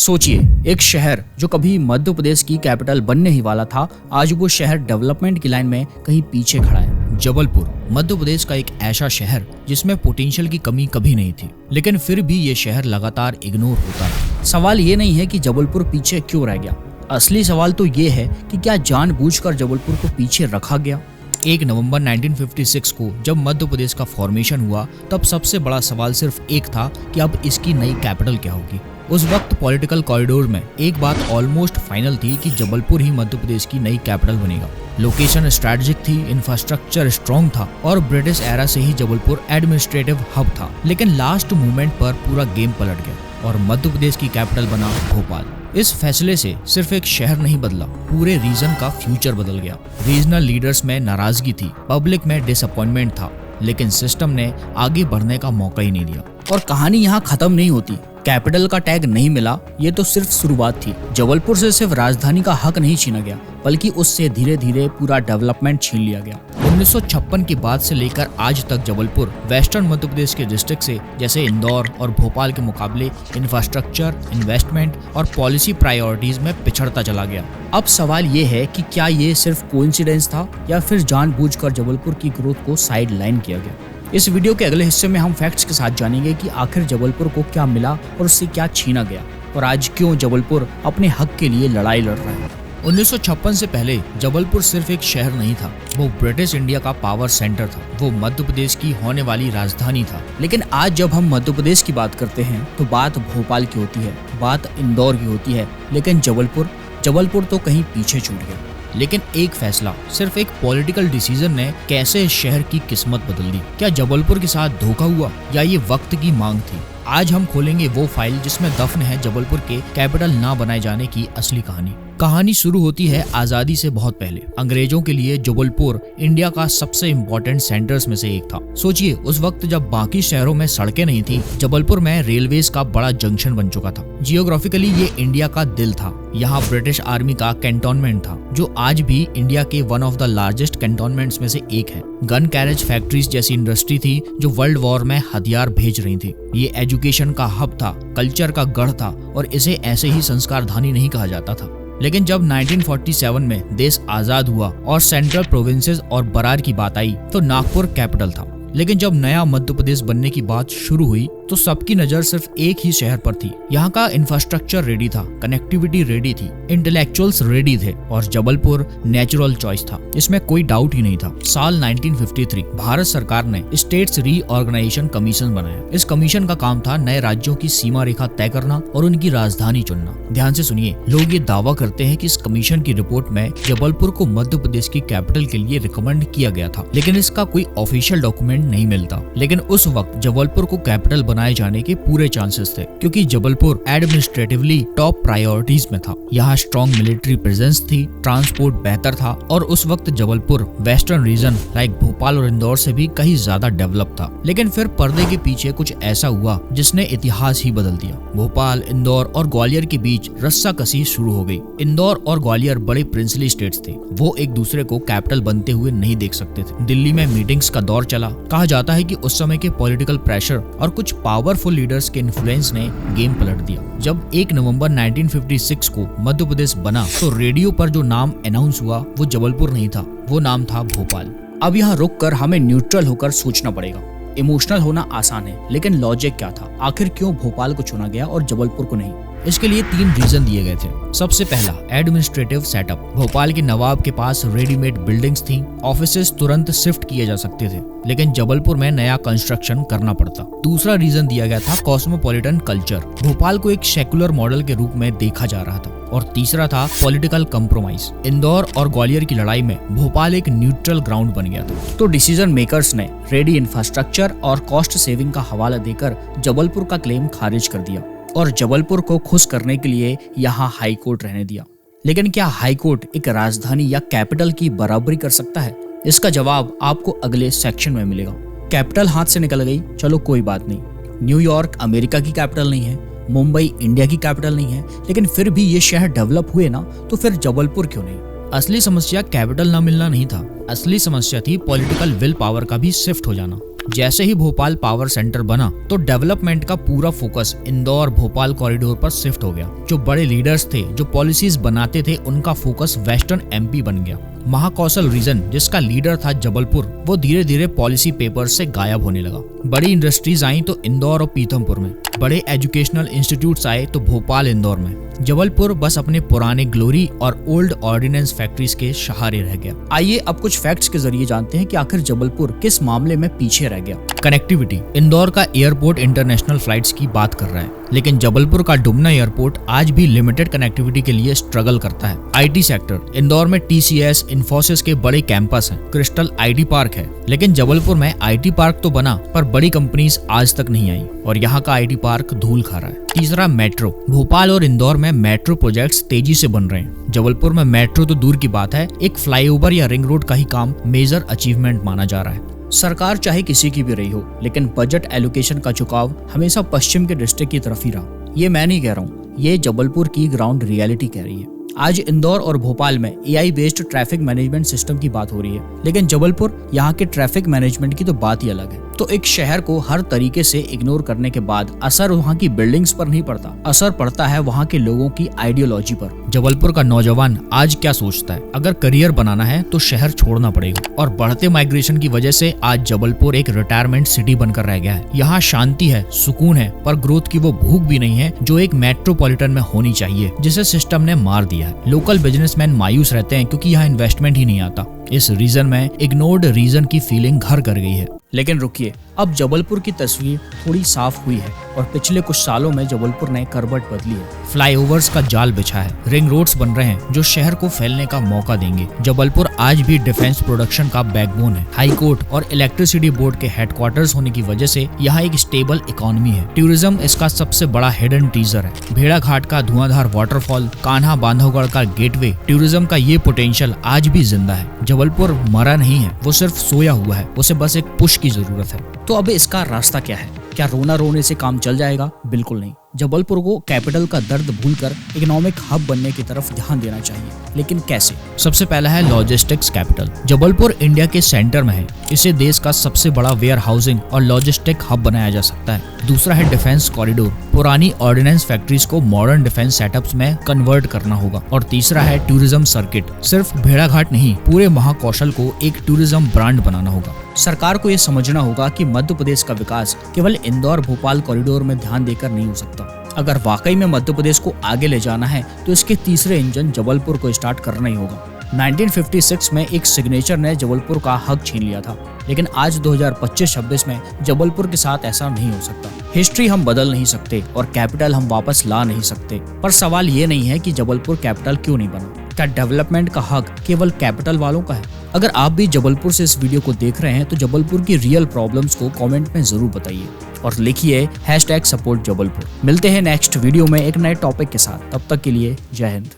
सोचिए, एक शहर जो कभी मध्य प्रदेश की कैपिटल बनने ही वाला था, आज वो शहर डेवलपमेंट की लाइन में कहीं पीछे खड़ा है। जबलपुर मध्य प्रदेश का एक ऐसा शहर जिसमें पोटेंशियल की कमी कभी नहीं थी, लेकिन फिर भी ये शहर लगातार इग्नोर होता रहा। सवाल ये नहीं है कि जबलपुर पीछे क्यों रह गया, असली सवाल तो ये है कि क्या जानबूझकर जबलपुर को पीछे रखा गया। 1 नवंबर 1956 को जब मध्य प्रदेश का फॉर्मेशन हुआ, तब सबसे बड़ा सवाल सिर्फ एक था कि अब इसकी नई कैपिटल क्या होगी। उस वक्त पॉलिटिकल कॉरिडोर में एक बात ऑलमोस्ट फाइनल थी कि जबलपुर ही मध्य प्रदेश की नई कैपिटल बनेगा। लोकेशन स्ट्रेटेजिक थी, इंफ्रास्ट्रक्चर स्ट्रॉन्ग था और ब्रिटिश एरा से ही जबलपुर एडमिनिस्ट्रेटिव हब था। लेकिन लास्ट मोमेंट पर पूरा गेम पलट गया और मध्य प्रदेश की कैपिटल बना भोपाल। इस फैसले से सिर्फ एक शहर नहीं बदला, पूरे रीजन का फ्यूचर बदल गया। रीजनल लीडर्स में नाराजगी थी, पब्लिक में डिसअपॉइंटमेंट था, लेकिन सिस्टम ने आगे बढ़ने का मौका ही नहीं दिया। और कहानी यहाँ खत्म नहीं होती। कैपिटल का टैग नहीं मिला, ये तो सिर्फ शुरुआत थी। जबलपुर से सिर्फ राजधानी का हक नहीं छीना गया, बल्कि उससे धीरे धीरे पूरा डेवलपमेंट छीन लिया गया। 1956 के बाद से लेकर आज तक जबलपुर वेस्टर्न मध्य प्रदेश के डिस्ट्रिक्ट से जैसे इंदौर और भोपाल के मुकाबले इंफ्रास्ट्रक्चर, इन्वेस्टमेंट और पॉलिसी प्रायोरिटीज में पिछड़ता चला गया। अब सवाल ये है कि क्या ये सिर्फ कोइंसिडेंस था या फिर जानबूझकर जबलपुर की ग्रोथ को साइड लाइन किया गया। इस वीडियो के अगले हिस्से में हम फैक्ट्स के साथ जानेंगे कि आखिर जबलपुर को क्या मिला और उससे क्या छीना गया, और आज क्यों जबलपुर अपने हक के लिए लड़ाई लड़ रहा है। 1956 से पहले जबलपुर सिर्फ एक शहर नहीं था, वो ब्रिटिश इंडिया का पावर सेंटर था, वो मध्य प्रदेश की होने वाली राजधानी था। लेकिन आज जब हम मध्य प्रदेश की बात करते हैं तो बात भोपाल की होती है, बात इंदौर की होती है, लेकिन जबलपुर तो कहीं पीछे छूट गया। लेकिन एक फैसला, सिर्फ एक पॉलिटिकल डिसीजन ने कैसे इस शहर की किस्मत बदल दी। क्या जबलपुर के साथ धोखा हुआ या ये वक्त की मांग थी? आज हम खोलेंगे वो फाइल जिसमें दफन है जबलपुर के कैपिटल ना बनाए जाने की असली कहानी। कहानी शुरू होती है आजादी से बहुत पहले। अंग्रेजों के लिए जबलपुर इंडिया का सबसे इम्पोर्टेंट सेंटर्स में से एक था। सोचिए, उस वक्त जब बाकी शहरों में सड़कें नहीं थी, जबलपुर में रेलवेज का बड़ा जंक्शन बन चुका था। जियोग्राफिकली ये इंडिया का दिल था। यहाँ ब्रिटिश आर्मी का कैंटोनमेंट था, जो आज भी इंडिया के one of the largest cantonments में से एक है। गन कैरेज फैक्ट्रीज जैसी इंडस्ट्री थी जो वर्ल्ड वॉर में हथियार भेज रही थी। ये एजुकेशन का हब था, कल्चर का गढ़ था, और इसे ऐसे ही संस्कारधानी नहीं कहा जाता था। लेकिन जब 1947 में देश आजाद हुआ और सेंट्रल प्रोविंसेस और बरार की बात आई तो नागपुर कैपिटल था। लेकिन जब नया मध्य प्रदेश बनने की बात शुरू हुई तो सबकी नजर सिर्फ एक ही शहर पर थी। यहाँ का इंफ्रास्ट्रक्चर रेडी था, कनेक्टिविटी रेडी थी, इंटेलेक्चुअल्स रेडी थे, और जबलपुर नेचुरल चॉइस था, इसमें कोई डाउट ही नहीं था। साल 1953 भारत सरकार ने स्टेट्स रीऑर्गेनाइजेशन कमीशन बनाया। इस कमीशन का काम था नए राज्यों की सीमा रेखा तय करना और उनकी राजधानी चुनना। ध्यान से सुनिए, लोग ये दावा करते हैं कि इस कमीशन की रिपोर्ट में जबलपुर को मध्य प्रदेश की कैपिटल के लिए रिकमेंड किया गया था, लेकिन इसका कोई ऑफिशियल डॉक्यूमेंट नहीं मिलता। लेकिन उस वक्त जबलपुर को कैपिटल बनाए जाने के पूरे चांसेस थे, क्योंकि जबलपुर एडमिनिस्ट्रेटिवली टॉप प्रायोरिटीज में था। यहाँ स्ट्रॉन्ग मिलिट्री प्रेजेंस थी, ट्रांसपोर्ट बेहतर था, और उस वक्त Jabalpur western region like Bhopal और इंदौर से भी कहीं ज्यादा डेवलप था। लेकिन फिर पर्दे के पीछे कुछ ऐसा हुआ जिसने इतिहास ही बदल दिया। भोपाल, इंदौर और ग्वालियर के बीच रस्साकसी शुरू हो गई। इंदौर और ग्वालियर बड़े प्रिंसली स्टेट्स थे, वो एक दूसरे को कैपिटल बनते हुए नहीं देख सकते थे। दिल्ली में मीटिंग्स का दौर चला। कहा जाता है कि उस समय के पॉलिटिकल प्रेशर और कुछ पावरफुल लीडर्स के इन्फ्लुएंस ने गेम पलट दिया। जब 1 नवंबर 1956 को मध्य प्रदेश बना तो रेडियो पर जो नाम अनाउंस हुआ वो जबलपुर नहीं था, वो नाम था भोपाल। अब यहाँ रुककर हमें न्यूट्रल होकर सोचना पड़ेगा। इमोशनल होना आसान है, लेकिन लॉजिक क्या था? आखिर क्यों भोपाल को चुना गया और जबलपुर को नहीं? इसके लिए 3 रीजन दिए गए थे। सबसे पहला, एडमिनिस्ट्रेटिव सेटअप। भोपाल के नवाब के पास रेडीमेड बिल्डिंग्स थी, ऑफिसेस तुरंत शिफ्ट किए जा सकते थे, लेकिन जबलपुर में नया कंस्ट्रक्शन करना पड़ता। दूसरा रीजन दिया गया था कॉस्मोपॉलिटन कल्चर। भोपाल को एक सेकुलर मॉडल के रूप में देखा जा रहा था। और तीसरा था पॉलिटिकल कंप्रोमाइज। इंदौर और ग्वालियर की लड़ाई में भोपाल एक न्यूट्रल ग्राउंड बन गया था। तो डिसीजन मेकर्स ने रेडी इंफ्रास्ट्रक्चर और कॉस्ट सेविंग का हवाला देकर जबलपुर का क्लेम खारिज कर दिया और जबलपुर को खुश करने के लिए यहाँ हाई कोर्ट रहने दिया। लेकिन क्या हाई कोर्ट एक राजधानी या कैपिटल की बराबरी कर सकता है? इसका जवाब आपको अगले सेक्शन में मिलेगा। कैपिटल हाथ से निकल गई, चलो कोई बात नहीं। न्यूयॉर्क अमेरिका की कैपिटल नहीं है, मुंबई इंडिया की कैपिटल नहीं है, लेकिन फिर भी ये शहर डेवलप हुए ना, तो फिर जबलपुर क्यों नहीं? असली समस्या कैपिटल ना मिलना नहीं था, असली समस्या थी पॉलिटिकल विल पावर का भी शिफ्ट हो जाना। जैसे ही भोपाल पावर सेंटर बना तो डेवलपमेंट का पूरा फोकस इंदौर भोपाल कॉरिडोर पर शिफ्ट हो गया। जो बड़े लीडर्स थे, जो पॉलिसीज बनाते थे, उनका फोकस वेस्टर्न एमपी बन गया। महाकौशल रीजन जिसका लीडर था जबलपुर, वो धीरे धीरे पॉलिसी पेपर से गायब होने लगा। बड़ी इंडस्ट्रीज आई तो इंदौर और पीथमपुर में, बड़े एजुकेशनल इंस्टीट्यूट्स आए तो भोपाल इंदौर में। जबलपुर बस अपने पुराने ग्लोरी और ओल्ड ऑर्डिनेंस फैक्ट्रीज के सहारे रह गया। आइए अब कुछ फैक्ट्स के जरिए जानते हैं कि आखिर जबलपुर किस मामले में पीछे रह गया। कनेक्टिविटी, इंदौर का एयरपोर्ट इंटरनेशनल फ्लाइट्स की बात कर रहा है, लेकिन जबलपुर का डुमना एयरपोर्ट आज भी लिमिटेड कनेक्टिविटी के लिए स्ट्रगल करता है। आईटी सेक्टर, इंदौर में टीसीएस, इन्फोसिस के बड़े कैंपस हैं, क्रिस्टल आईटी पार्क है, लेकिन जबलपुर में आईटी पार्क तो बना पर बड़ी कंपनीज आज तक नहीं आई और यहाँ का आईटी पार्क धूल खा रहा है। तीसरा, मेट्रो, भोपाल और इंदौर में मेट्रो प्रोजेक्ट्स तेजी से बन रहे हैं। जबलपुर में मेट्रो तो दूर की बात है, एक फ्लाईओवर या रिंग रोड का ही काम मेजर अचीवमेंट माना जा रहा है। सरकार चाहे किसी की भी रही हो, लेकिन बजट एलोकेशन का झुकाव हमेशा पश्चिम के डिस्ट्रिक्ट की तरफ ही रहा। ये मैं नहीं कह रहा हूँ, ये जबलपुर की ग्राउंड रियलिटी कह रही है। आज इंदौर और भोपाल में AI based traffic management system की बात हो रही है, लेकिन जबलपुर, यहाँ के ट्रैफिक मैनेजमेंट की तो बात ही अलग है। तो एक शहर को हर तरीके से इग्नोर करने के बाद असर वहाँ की बिल्डिंग्स पर नहीं पड़ता, असर पड़ता है वहाँ के लोगों की आइडियोलॉजी पर। जबलपुर का नौजवान आज क्या सोचता है? अगर करियर बनाना है तो शहर छोड़ना पड़ेगा, और बढ़ते माइग्रेशन की वजह से आज जबलपुर एक रिटायरमेंट सिटी बनकर रह गया है। यहाँ शांति है, सुकून है, पर ग्रोथ की वो भूख भी नहीं है जो एक मेट्रोपॉलिटन में होनी चाहिए, जिसे सिस्टम ने मार दिया है। लोकल बिजनेसमैन मायूस रहते हैं क्योंकि यहाँ इन्वेस्टमेंट ही नहीं आता। इस रीजन में इग्नोर्ड रीजन की फीलिंग घर कर गई है। लेकिन रुकिए, अब जबलपुर की तस्वीर थोड़ी साफ हुई है और पिछले कुछ सालों में जबलपुर ने करवट बदली है। फ्लाईओवर्स का जाल बिछा है, रिंग रोड्स बन रहे हैं जो शहर को फैलने का मौका देंगे। जबलपुर आज भी डिफेंस प्रोडक्शन का बैकबोन है। हाई कोर्ट और इलेक्ट्रिसिटी बोर्ड के हेडक्वार्टर्स होने की वजह से यहाँ एक स्टेबल इकोनॉमी है। टूरिज्म इसका सबसे बड़ा हिडन टीजर है। भेड़ा घाट का धुआंधार वाटरफॉल, कान्हा बांधवगढ़ का गेटवे, टूरिज्म का ये पोटेंशियल आज भी जिंदा है। जबलपुर मरा नहीं है, वो सिर्फ सोया हुआ है, उसे बस एक पुश की जरूरत है। तो अब इसका रास्ता क्या है? क्या रोना रोने से काम चल जाएगा? बिल्कुल नहीं। जबलपुर को कैपिटल का दर्द भूलकर इकोनॉमिक हब बनने की तरफ ध्यान देना चाहिए, लेकिन कैसे? सबसे पहला है लॉजिस्टिक्स कैपिटल। जबलपुर इंडिया के सेंटर में है, इसे देश का सबसे बड़ा वेयर हाउसिंग और लॉजिस्टिक हब बनाया जा सकता है। दूसरा है डिफेंस कॉरिडोर, पुरानी ऑर्डिनेंस फैक्ट्रीज को मॉडर्न डिफेंस सेटअप्स में कन्वर्ट करना होगा। और तीसरा है टूरिज्म सर्किट, सिर्फ भेड़ाघाट नहीं, पूरे महाकौशल को एक टूरिज्म ब्रांड बनाना होगा। सरकार को यह समझना होगा कि मध्य प्रदेश का विकास केवल इंदौर भोपाल कॉरिडोर में ध्यान देकर नहीं हो सकता। अगर वाकई में मध्य प्रदेश को आगे ले जाना है तो इसके तीसरे इंजन जबलपुर को स्टार्ट करना ही होगा। 1956 में एक सिग्नेचर ने जबलपुर का हक छीन लिया था, लेकिन आज 2025-26 में जबलपुर के साथ ऐसा नहीं हो सकता। हिस्ट्री हम बदल नहीं सकते और कैपिटल हम वापस ला नहीं सकते, पर सवाल ये नहीं है कि जबलपुर कैपिटल क्यों नहीं बना। क्या डेवलपमेंट का हक केवल कैपिटल वालों का है? अगर आप भी जबलपुर से इस वीडियो को देख रहे हैं तो जबलपुर की रियल प्रॉब्लम्स को कमेंट में जरूर बताइए और लिखिए #सपोर्ट जबलपुर। मिलते हैं नेक्स्ट वीडियो में एक नए टॉपिक के साथ, तब तक के लिए जय हिंद।